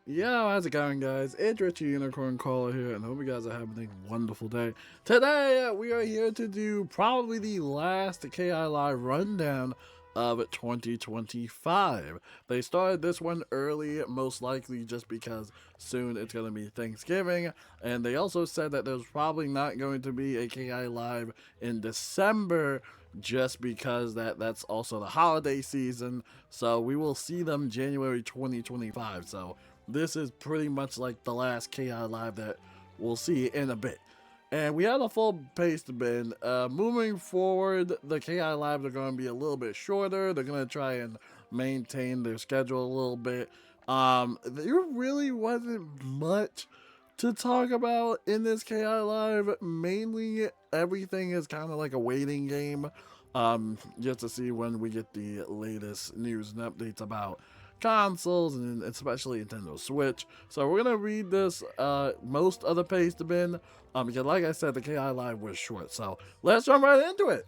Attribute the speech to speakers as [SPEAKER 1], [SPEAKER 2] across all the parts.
[SPEAKER 1] Yo, how's it going, guys? It's Richie Unicorn Caller here, and I hope you guys are having a wonderful day. Today, we are here to do probably the last KI Live rundown of 2025. They started this one early, most likely just because soon it's going to be Thanksgiving, and they also said that there's probably not going to be a KI Live in December just because that's also the holiday season. So we will see them January 2025. So this is pretty much like the last KI Live that we'll see in a bit. And we had a full paced bin. Moving forward, the KI Lives are going to be a little bit shorter. They're going to try and maintain their schedule a little bit. There really wasn't much to talk about in this KI Live. Mainly, everything is kind of like a waiting game. Just to see when we get the latest news and updates about consoles and especially Nintendo Switch. So we're gonna read this most of the paste bin because like I said, the KI Live was short. So let's jump right into it.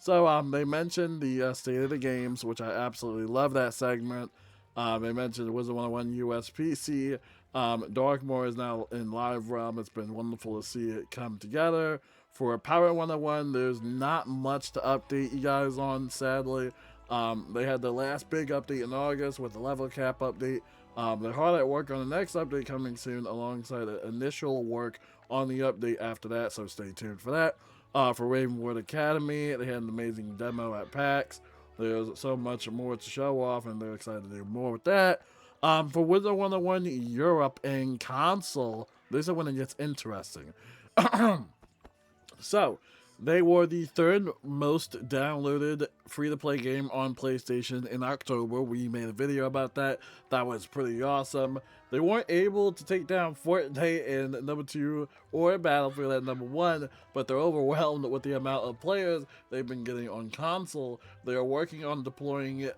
[SPEAKER 1] So they mentioned the state of the games, which I absolutely love that segment. They mentioned Wizard101 USPC. Darkmoor is now in live realm. It's been wonderful to see it come together. For Pirate101, there's not much to update you guys on, sadly. They had the last big update in August with the level cap update. They're hard at work on the next update coming soon alongside the initial work on the update after that, so stay tuned for that. For Ravenwood Academy, they had an amazing demo at PAX. There's so much more to show off, and they're excited to do more with that. For Wizard101 Europe and console, this is when it gets interesting. So, they were the third most downloaded free-to-play game on PlayStation in October. We made a video about that. That was pretty awesome. They weren't able to take down Fortnite in number 2 or Battlefield at number 1, but they're overwhelmed with the amount of players they've been getting on console. They are working on deploying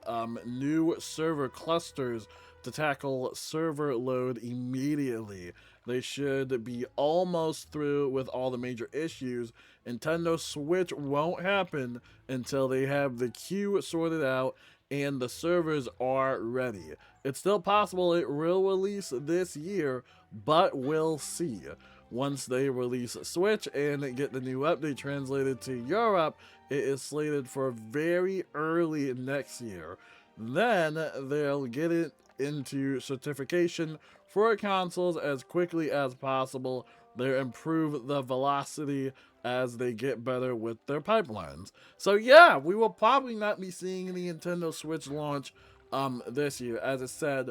[SPEAKER 1] new server clusters to tackle server load immediately. They should be almost through with all the major issues. Nintendo Switch won't happen until they have the queue sorted out and the servers are ready. It's still possible it will release this year, but we'll see. Once they release Switch and get the new update translated to Europe, it is slated for very early next year. Then they'll get it into certification for consoles as quickly as possible. They improve the velocity as they get better with their pipelines. So yeah, we will probably not be seeing the Nintendo Switch launch this year. As I said,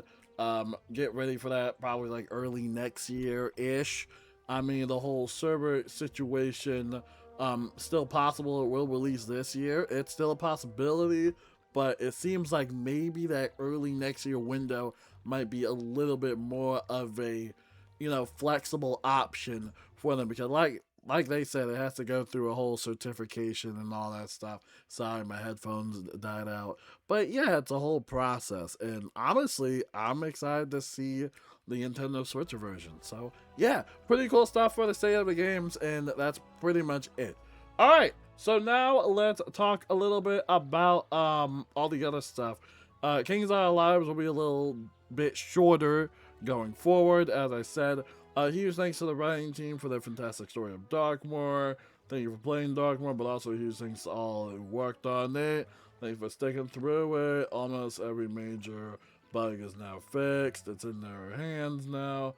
[SPEAKER 1] get ready for that probably like early next year-ish. I mean, the whole server situation, still possible it will release this year. It's still a possibility, but it seems like maybe that early next year window might be a little bit more of a, flexible option for them because like they said, it has to go through a whole certification and all that stuff. Sorry, my headphones died out. But yeah, it's a whole process. And honestly, I'm excited to see the Nintendo Switch version. So yeah, pretty cool stuff for the state of the games, and that's pretty much it. Alright, so now let's talk a little bit about all the other stuff. King's Isle Lives will be a little bit shorter going forward, as I said. Huge thanks to the writing team for their fantastic story of Darkmoor. Thank you for playing Darkmoor, but also huge thanks to all who worked on it. Thank you for sticking through it. Almost every major bug is now fixed. It's in their hands now.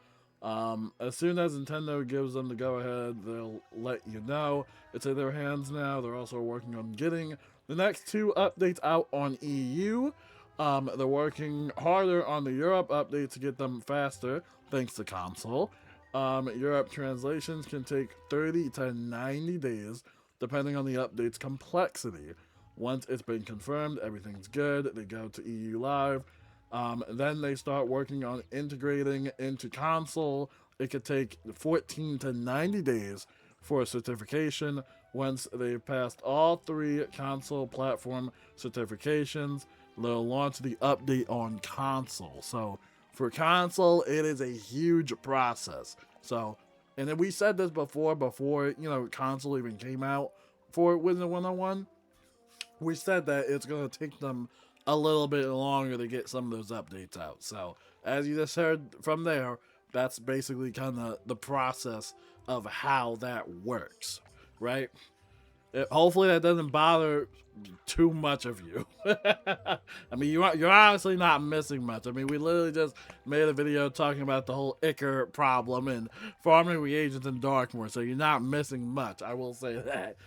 [SPEAKER 1] As soon as Nintendo gives them the go-ahead, they'll let you know. It's in their hands now. They're also working on getting the next 2 updates out on EU. They're working harder on the Europe update to get them faster, thanks to console. Europe translations can take 30 to 90 days, depending on the update's complexity. Once it's been confirmed, everything's good, they go to EU Live. Then they start working on integrating into console. It could take 14 to 90 days for a certification. Once they've passed all 3 console platform certifications, they'll launch the update on console. So for console, it is a huge process. So, and then we said this before console even came out for Wizard101. We said that it's going to take them a little bit longer to get some of those updates out. So as you just heard from there, that's basically kind of the process of how that works, right? Hopefully that doesn't bother too much of you. I mean, you're honestly not missing much. I mean, we literally just made a video talking about the whole Ichor problem and farming reagents in Darkmoor, so you're not missing much. I will say that.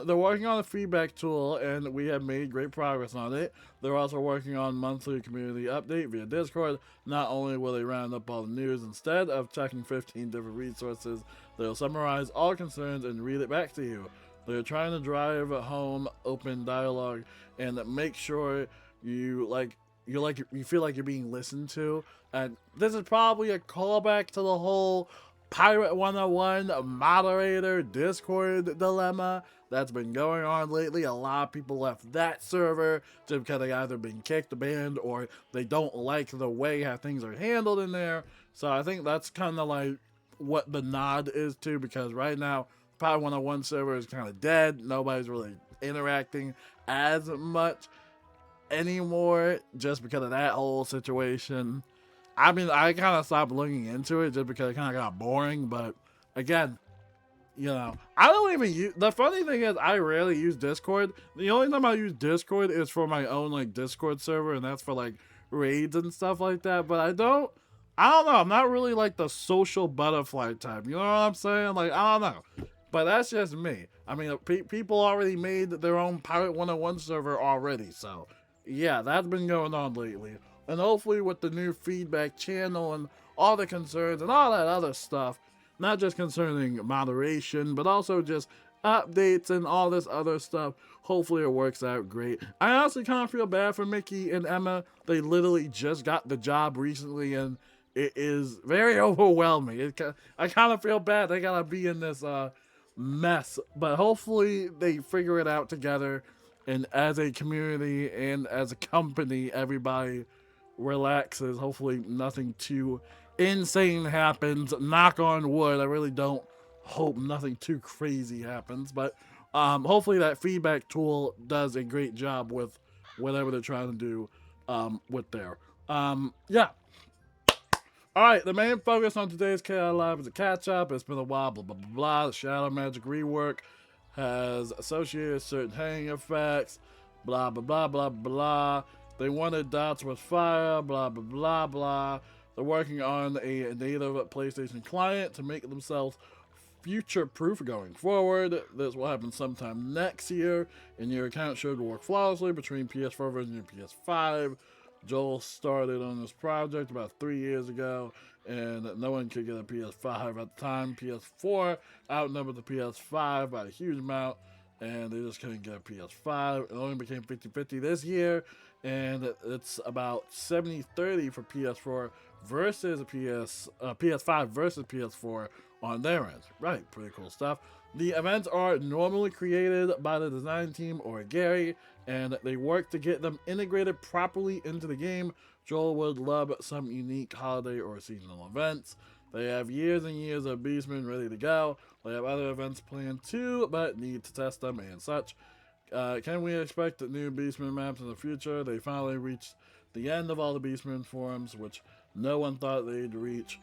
[SPEAKER 1] They're working on a feedback tool, and we have made great progress on it. They're also working on monthly community update via Discord. Not only will they round up all the news, instead of checking 15 different resources, they'll summarize all concerns and read it back to you. They're trying to drive home open dialogue and make sure you feel like you're being listened to. And this is probably a callback to the whole Pirate101 moderator Discord dilemma that's been going on lately. A lot of people left that server just because they either been kicked, banned, or they don't like the way how things are handled in there. So I think that's kind of like what the nod is to, because right now Pirate101 server is kind of dead. Nobody's really interacting as much anymore just because of that whole situation. I mean, I kind of stopped looking into it just because it kind of got boring. But again, you know, I don't even use. The funny thing is, I rarely use Discord. The only time I use Discord is for my own like Discord server, and that's for like raids and stuff like that. But I don't know. I'm not really like the social butterfly type. You know what I'm saying? Like, I don't know. But that's just me. I mean, people already made their own Pirate101 server already. So, yeah, that's been going on lately. And hopefully with the new feedback channel and all the concerns and all that other stuff, not just concerning moderation, but also just updates and all this other stuff, hopefully it works out great. I honestly kind of feel bad for Mickey and Emma. They literally just got the job recently, and it is very overwhelming. I kind of feel bad they gotta be in this mess, but hopefully they figure it out together, and as a community and as a company, everybody relaxes. Hopefully nothing too insane happens. Knock on wood. I really don't hope nothing too crazy happens, but hopefully that feedback tool does a great job with whatever they're trying to do with there. Yeah. Alright, the main focus on today's KI Live is a catch-up. It's been a while, blah, blah, blah, blah. The Shadow Magic rework has associated certain hanging effects, blah, blah, blah, blah, blah. They wanted dots with fire, blah, blah, blah, blah. They're working on a native PlayStation client to make themselves future-proof going forward. This will happen sometime next year, and your account should work flawlessly between PS4 version and PS5. Joel started on this project about 3 years ago, and no one could get a PS5 at the time. PS4 outnumbered the PS5 by a huge amount, and they just couldn't get a PS5. It only became 50-50 this year, and it's about 70-30 for PS4 versus PS5 versus PS4 on their end. Right, pretty cool stuff. The events are normally created by the design team or Gary, and they work to get them integrated properly into the game. Joel would love some unique holiday or seasonal events. They have years and years of Beastmen ready to go. They have other events planned too, but need to test them and such. Can we expect new Beastmen maps in the future? They finally reached the end of all the Beastmen forums, which no one thought they'd reach.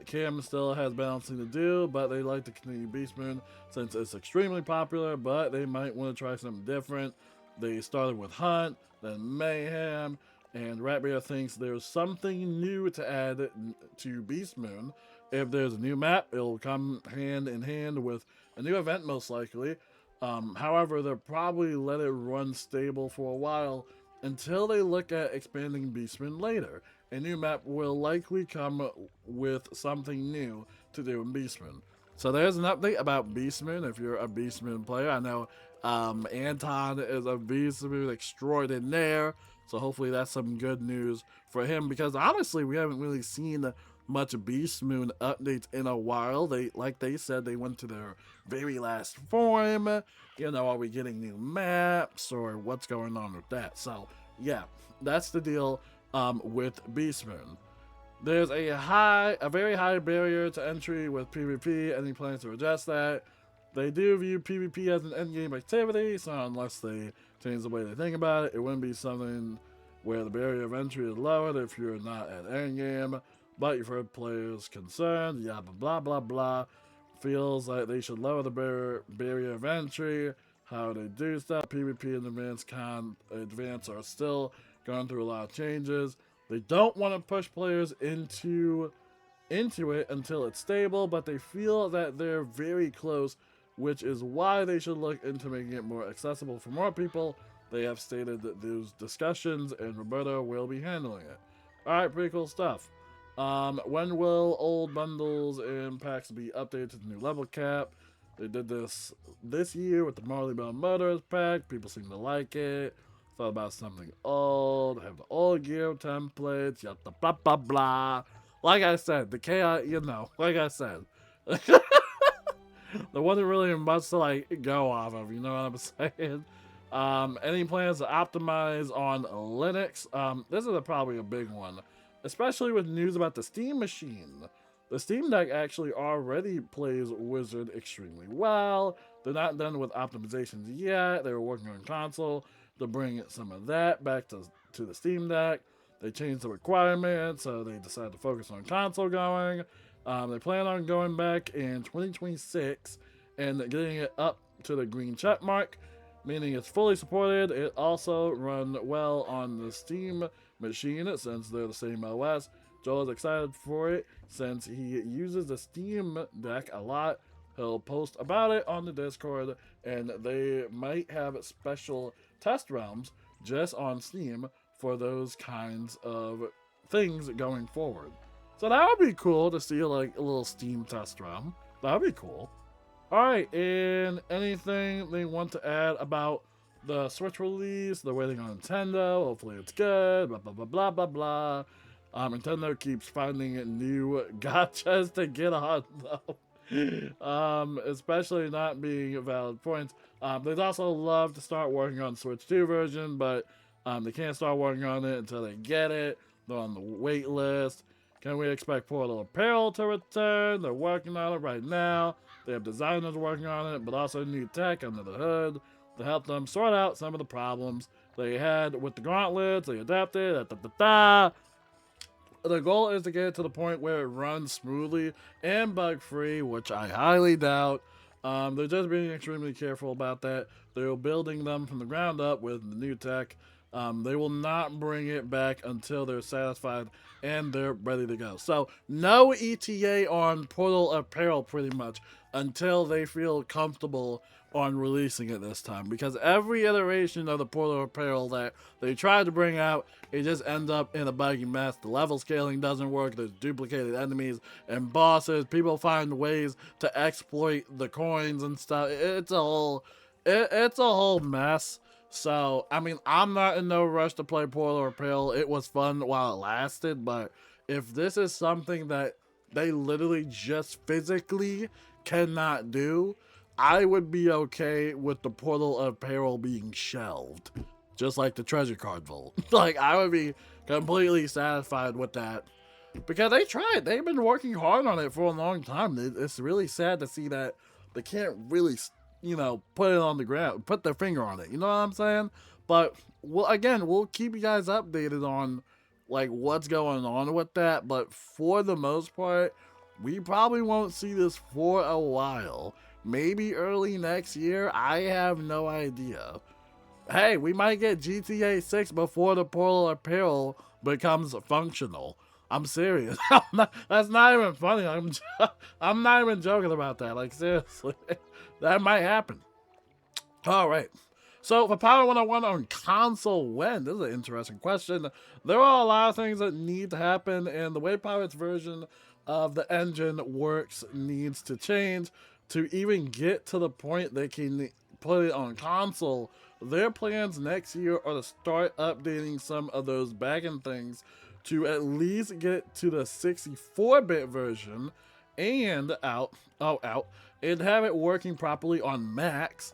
[SPEAKER 1] Cam still has balancing to do, but they like to continue Beastmen since it's extremely popular, but they might want to try something different. They started with Hunt, then Mayhem, and Ratbear thinks there's something new to add to Beastmen. If there's a new map, it'll come hand in hand with a new event most likely. However, they'll probably let it run stable for a while until they look at expanding Beastmen later. A new map will likely come with something new to do in Beastmen. So there's an update about Beastmen if you're a Beastmen player. I know Anton is a Beastmen extraordinaire, so hopefully that's some good news for him, because honestly we haven't really seen much Beastmen updates in a while. Like they said, they went to their very last form. You know, are we getting new maps or what's going on with that? So yeah, that's the deal with Beastmen. There's a very high barrier to entry with PvP. Any plans to address that? They do view PvP as an endgame activity, so unless they change the way they think about it, it wouldn't be something where the barrier of entry is lowered if you're not at endgame, but you've heard players concerned, yeah, blah, blah, blah. Feels like they should lower the barrier of entry. How they do stuff. PvP and advance are still going through a lot of changes. They don't want to push players into it until it's stable, but they feel that they're very close, which is why they should look into making it more accessible for more people. They have stated that those discussions, and Roberto will be handling it. Alright, pretty cool stuff. When will old bundles and packs be updated to the new level cap? They did this year with the Marley Bell Motors pack. People seem to like it. Thought about something old. Have the old gear templates. Yep, the blah blah blah. Like I said, the chaos. Like I said, there wasn't really much to like go off of. You know what I'm saying? Any plans to optimize on Linux? This is probably a big one, especially with news about the Steam machine. The Steam Deck actually already plays Wizard extremely well. They're not done with optimizations yet. They were working on console to bring some of that back to the Steam Deck. They changed the requirements, so they decided to focus on console going. They plan on going back in 2026 and getting it up to the green check mark, meaning it's fully supported. It also runs well on the Steam machine since they're the same OS. Joel is excited for it since he uses the Steam Deck a lot. He'll post about it on the Discord, and they might have special test realms just on Steam for those kinds of things going forward. So that would be cool to see like a little Steam test realm. That would be cool. Alright, and anything they want to add about the Switch release? They're waiting on Nintendo. Hopefully it's good. Blah, blah, blah, blah, blah, blah. Nintendo keeps finding new gotchas to get on, though. Especially not being valid points. They'd also love to start working on Switch 2 version, but they can't start working on it until they get it. They're on the wait list. Can we expect Portal Apparel to return? They're working on it right now. They have designers working on it, but also new tech under the hood to help them sort out some of the problems they had with the gauntlets. They adapted. The goal is to get it to the point where it runs smoothly and bug-free, which I highly doubt. They're just being extremely careful about that. They're building them from the ground up with the new tech. They will not bring it back until they're satisfied and they're ready to go. So no ETA on Portal Apparel pretty much until they feel comfortable on releasing it this time, because every iteration of the Portal Apparel that they tried to bring out, it just ends up in a buggy mess. The level scaling doesn't work. There's duplicated enemies and bosses. People find ways to exploit the coins and stuff. It's a whole mess. So, I mean, I'm not in no rush to play Portal Apparel. It was fun while it lasted, but if this is something that they literally just physically cannot do, I would be okay with the Portal Apparel being shelved, just like the Treasure Card Vault. Like, I would be completely satisfied with that, because they tried. They've been working hard on it for a long time. It's really sad to see that they can't really, put it on the ground, put their finger on it. You know what I'm saying? But, we'll keep you guys updated on, like, what's going on with that. But for the most part, we probably won't see this for a while. Maybe early next year. I have no idea. Hey, we might get GTA 6 before the Portal Apparel becomes functional. I'm serious. That's not even funny. I'm not even joking about that. Like, seriously. That might happen. Alright. So, for Pirate101 on console, when? This is an interesting question. There are a lot of things that need to happen, and the way Pirate's version of the engine works needs to change to even get to the point they can put it on console. Their plans next year are to start updating some of those backend things to at least get to the 64-bit version and and have it working properly on Macs.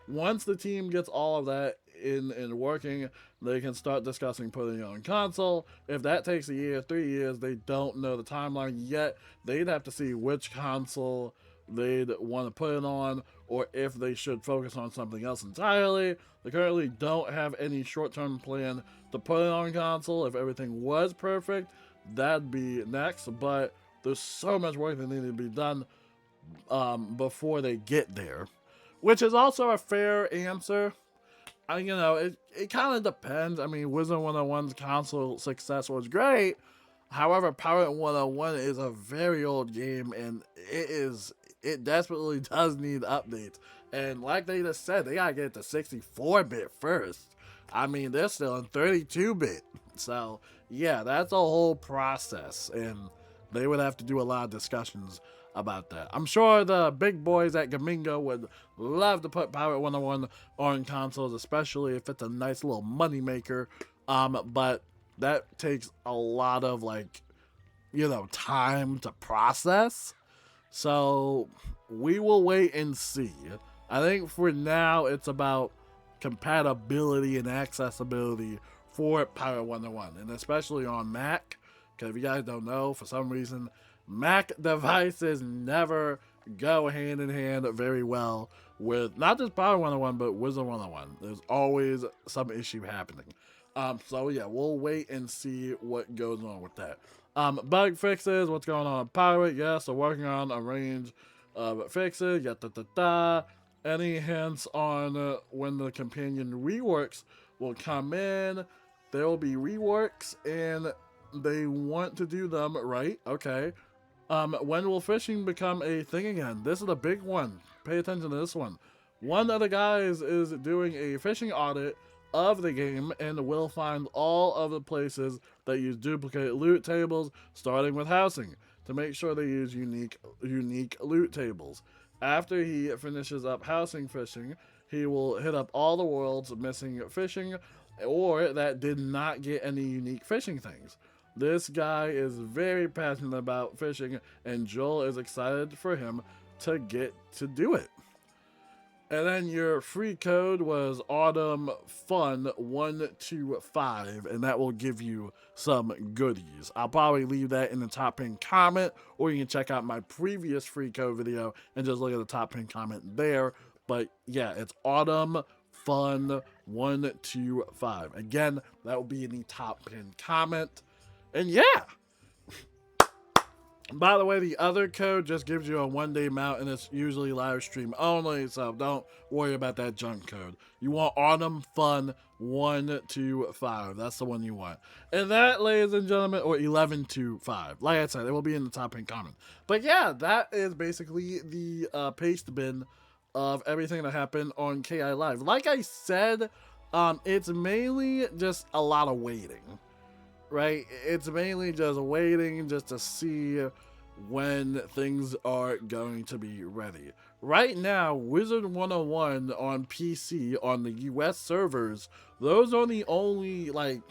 [SPEAKER 1] Once the team gets all of that in and working, they can start discussing putting it on console. If that takes a year, 3 years, they don't know the timeline yet. They'd have to see which console they'd want to put it on, or if they should focus on something else entirely. They currently don't have any short-term plan to put it on console. If everything was perfect, that'd be next, but there's so much work that needs to be done before they get there, which is also a fair answer. You know, it kind of depends. I mean, Wizard101's console success was great. However, Pirate101 is a very old game, and it desperately does need updates. And like they just said, they gotta get to 64-bit first. I mean, they're still in 32-bit. So, yeah, that's a whole process, and they would have to do a lot of discussions about that. I'm sure the big boys at Gamingo would love to put Pirate101 on consoles, especially if it's a nice little money maker. But that takes a lot of, like, you know, time to process. So we will wait and see. I think for now it's about compatibility and accessibility for Pirate101, and especially on Mac. Because if you guys don't know, for some reason, Mac devices never go hand in hand very well with not just Pirate101, but Wizard101. There's always some issue happening. So yeah, we'll wait and see what goes on with that. Bug fixes, what's going on with Pirate? Yes, we're working on a range of fixes. Any hints on when the companion reworks will come in? There will be reworks, and they want to do them right. Okay. When will fishing become a thing again? This is a big one. Pay attention to this one. One of the guys is doing a fishing audit of the game and will find all of the places that use duplicate loot tables, starting with housing, to make sure they use unique loot tables. After he finishes up housing fishing, he will hit up all the worlds missing fishing or that did not get any unique fishing things. This guy is very passionate about fishing, and Joel is excited for him to get to do it. And then your free code was Autumn Fun 125, and that will give you some goodies. I'll probably leave that in the top pinned comment, or you can check out my previous free code video and just look at the top pinned comment there. But yeah, it's Autumn Fun 125. Again, that will be in the top pinned comment. And yeah, by the way, the other code just gives you a 1-day mount, and it's usually live stream only, so don't worry about that junk code. You want Autumn Fun 125. That's the one you want. And that, ladies and gentlemen, or 1125. Like I said, it will be in the top pinned comment. But yeah, that is basically the paste bin of everything that happened on KI Live. Like I said, it's mainly just a lot of waiting. Right? It's mainly just waiting just to see when things are going to be ready. Right now, Wizard101 on PC on the US servers, those are the only like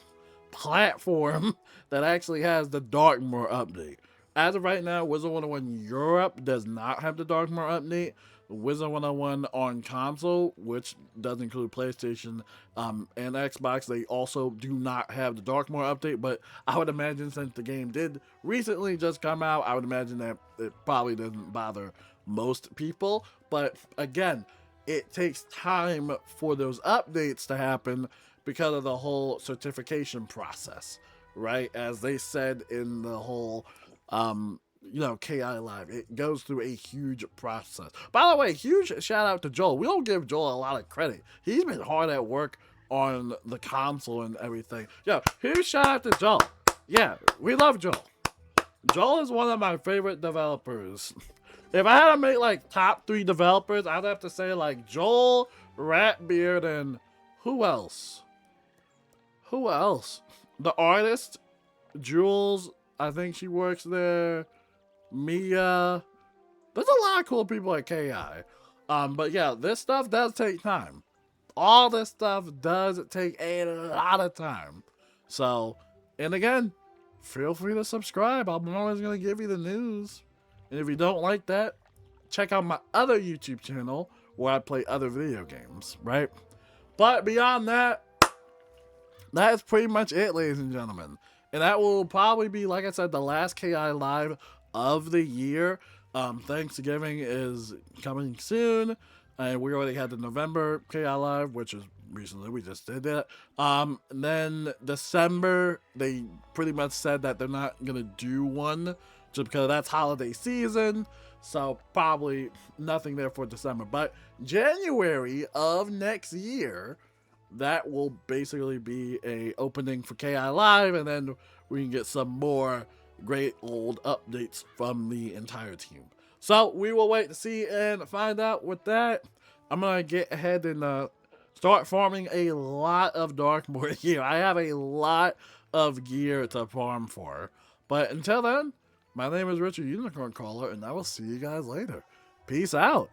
[SPEAKER 1] platform that actually has the Darkmoor update. As of right now, Wizard101 Europe does not have the Darkmoor update. Wizard101 on console, which does include PlayStation and Xbox, they also do not have the Darkmoor update, but I would imagine since the game did recently just come out, I would imagine that it probably doesn't bother most people. But again, it takes time for those updates to happen because of the whole certification process, right? As they said in the whole you know, KI Live, it goes through a huge process. By the way, huge shout out to Joel. We don't give Joel a lot of credit. He's been hard at work on the console and everything. Yo, huge shout out to Joel. Yeah, we love Joel. Joel is one of my favorite developers. If I had to make like top 3 developers, I'd have to say like Joel, Ratbeard, and who else? Who else? The artist, Jules, I think she works there. Mia. There's a lot of cool people at KI. But yeah, this stuff does take time. All this stuff does take a lot of time. So, and again, feel free to subscribe. I'm always going to give you the news. And if you don't like that, check out my other YouTube channel where I play other video games, right? But beyond that, that's pretty much it, ladies and gentlemen. And that will probably be, like I said, the last KI Live of the year. Thanksgiving is coming soon. And we already had the November KI Live, which is recently, we just did that. And then December, they pretty much said that they're not gonna do one just because that's holiday season. So probably nothing there for December. But January of next year, that will basically be a opening for KI Live, and then we can get some more great old updates from the entire team. So we will wait to see and find out with that. I'm gonna get ahead and start farming a lot of Darkmoor gear. I have a lot of gear to farm for. But until then, my name is Richard Unicorn Caller, and I will see you guys later. Peace out.